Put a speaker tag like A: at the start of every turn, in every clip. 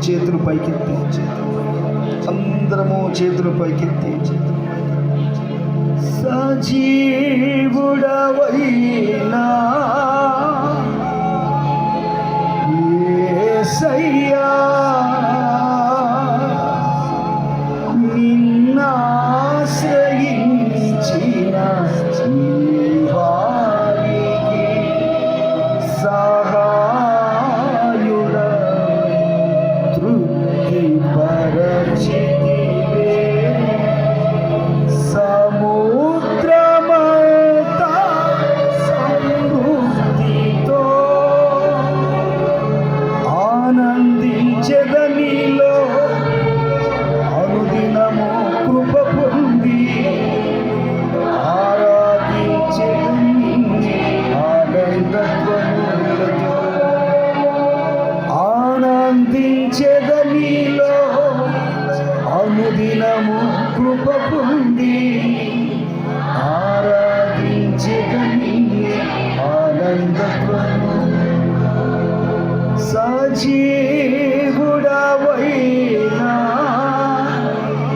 A: చేతులు పైకెత్తి, అందరము చేతులు పైకెత్తి. సజీవుడవైనా యేసయ్యా, నిన్నాశ్రయించిన అనుదినము కృప పొంది ఆరాధించెదని ఆనందత్వము. సజీవుడవైనా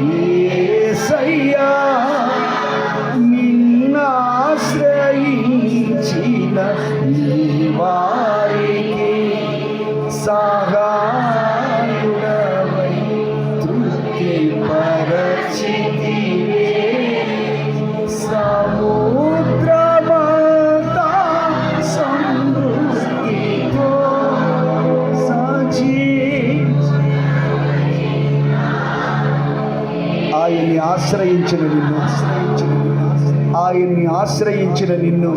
A: యేసయ్యా, నిన్నాశ్రయించిన నీ వారికి సహాయుడవై తృప్తిపరచితివే. సముద్రమంతా సమృద్ధితో ఆయన్ని ఆశ్రయించిన నిన్ను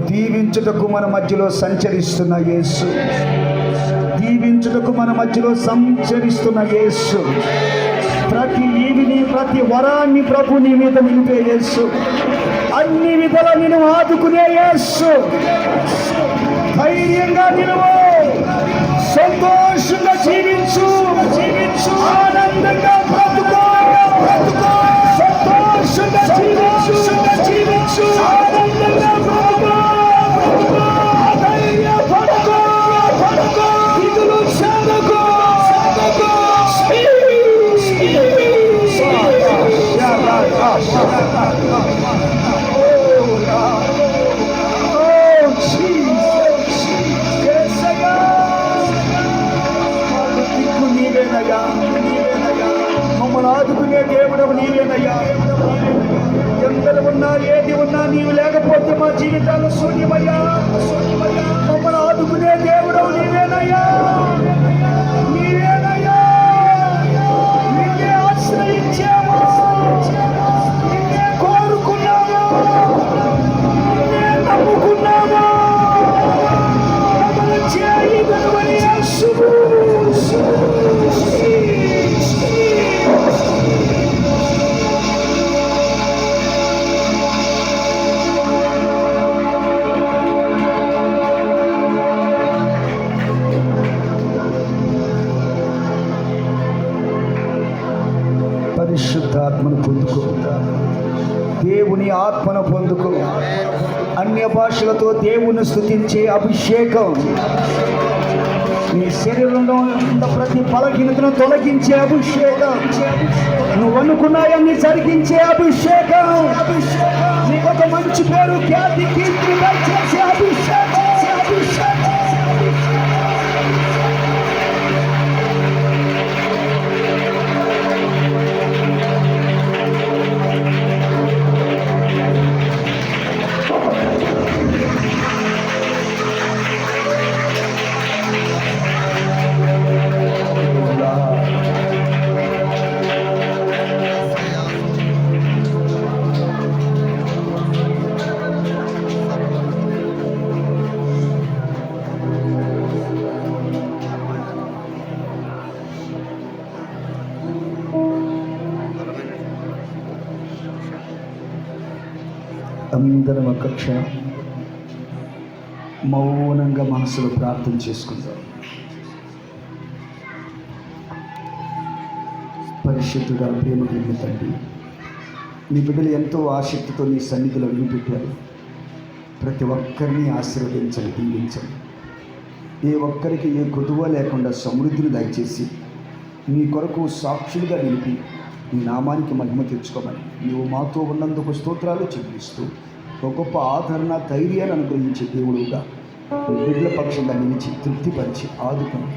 A: దీవించుటకు మన మధ్యలో సంచరిస్తున్న యేసు, దీవించుటకు మన మధ్యలో సంచరిస్తున్న యేసు, ప్రతి ఈవిని ప్రతి వరాన్ని ప్రభు నీ మీద నిలిపే యేసు, అన్ని విధాల నేను ఆదుకునే యేసు. ధైర్యంగా నిలువు, సంతోషంగా జీవించు, ఆనందంగా బ్రతుకో, సంతోషంగా జీవించు, ఆనందంగా బ్రతుకో, ధైర్యపడుకో, దిగులు చెందకు. మమ్మల్ని ఆదుకునే దేవుడు నీవేనయ్యా. ఎందరు ఉన్నా ఏది ఉన్నా నీవు లేకపోతే మా జీవితాలు శూన్యమయ్యా. మమ్మల్ని ఆదుకునే దేవుడు నీవేనయ్యా, నీవేనయ్యా. నిన్నే ఆశ్రయించాము, నిన్నే కోరుకున్నాము, నిన్నే నమ్ముకున్నాము. మమ్మల్ని చేయగలవని యేసువు. పరిశుద్ధాత్మను పొందుకో, దేవుని ఆత్మను పొందుకో. అన్య భాషలతో దేవుని స్తుతించే అభిషేకం, నీ శరీరంలో ఉన్న ప్రతి బలహీనతను తొలగించే అభిషేకం, నువ్వు అనుకున్నాయన్ని జరిగించే అభిషేకం, నీకు ఒక మంచి పేరు ఖ్యాతి కీర్తి చేసే అభిషేకం. అందరం ఒక్క క్షణం మౌనంగా మనసులో ప్రార్థన చేసుకుందాం. పరిశుద్ధుడా, ప్రేమ కలిగిన తండ్రి, నీ బిడ్డలు ఎంతో ఆసక్తితో నీ సన్నిధిలో అడుగుపెట్టారు. ప్రతి ఒక్కరిని ఆశీర్వదించండి, దీవించండి. ఏ ఒక్కరికి ఏ కొదువ లేకుండా సమృద్ధిని దయచేసి నీ కొరకు సాక్షులుగా నిలిపి నీ నామానికి మహిమ తెచ్చుకోమని నీవు మాతో ఉన్నందుకు స్తోత్రాలు చెల్లిస్తూ ఒక గొప్ప ఆదరణ, ధైర్యాన్ని అనుగ్రహించే దేవుడుగా నీ బిడ్డల పక్షంగా నిలిచి తృప్తిపరిచి ఆదుకొని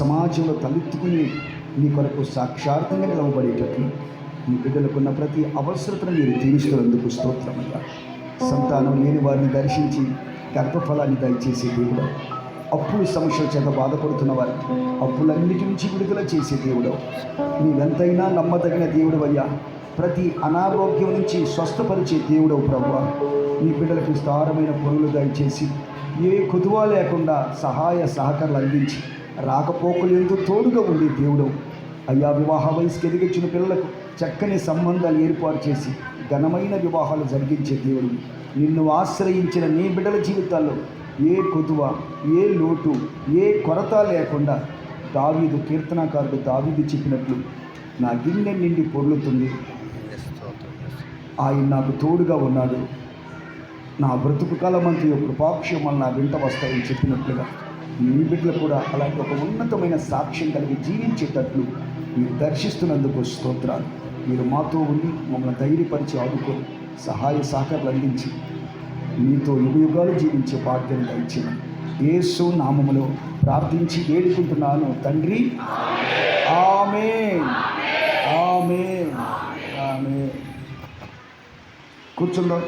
A: సమాజంలో తలెత్తుకుని నీ కొరకు సాక్షార్థంగా నిలవబడేటట్లు నీ బిడ్డలకున్న ప్రతి అవసరతను మీరు తీరుస్తున్నందుకు స్తోత్రమయ్యా. సంతానం లేని వారిని దర్శించి గర్భఫలాన్ని దయచేసే దేవుడు, అప్పుల సమస్యల చేత బాధపడుతున్న వారిని అప్పులన్నిటి నుంచి విడుదల చేసే దేవుడు, నీవెంతైనా నమ్మదగిన దేవుడు అయ్యా. ప్రతి అనారోగ్యం నుంచి స్వస్థపరిచే దేవుడవు ప్రభువా. నీ బిడ్డలకు విస్తారమైన పనులు దయచేసి ఏ కొదువ లేకుండా సహాయ సహకారాలు అందించి రాకపోకలు ఎంతో తోడుగా ఉండే దేవుడు అయ్యా. వివాహ వయసుకి ఎదిగించిన పిల్లలకు చక్కని సంబంధాలు ఏర్పాటు చేసి ఘనమైన వివాహాలు జరిగించే దేవుడు, నిన్ను ఆశ్రయించిన నీ బిడ్డల జీవితాల్లో ఏ కొదువ, ఏ లోటు, ఏ కొరత లేకుండా దావీదు కీర్తనాకారుడు దావీదు చెప్పినట్లు నా గిన్నె నిండి పొర్లుతుంది, ఆయన నాకు తోడుగా ఉన్నాడు, నా బ్రతుకు కాలమంతయు కృపాక్షేమాలు నా వెంట వస్తాయని చెప్పినట్లుగా నీ బిడ్డలు కూడా అలాంటి ఒక ఉన్నతమైన సాక్ష్యం కలిగి జీవించేటట్లు మీరు దర్శిస్తున్నందుకు స్తోత్రాలు. మీరు మాతో ఉండి మమ్మల్ని ధైర్యపరిచి ఆదుకొని సహాయ సహకారాలు అందించి మీతో యుగయుగాలు జీవించే భాగ్యం దయచేయమని యేసు నామములో ప్రార్థించి వేడుకుంటున్నాను తండ్రి. ఆమేన్, ఆమేన్, ఆమేన్. కూర్చుందాం.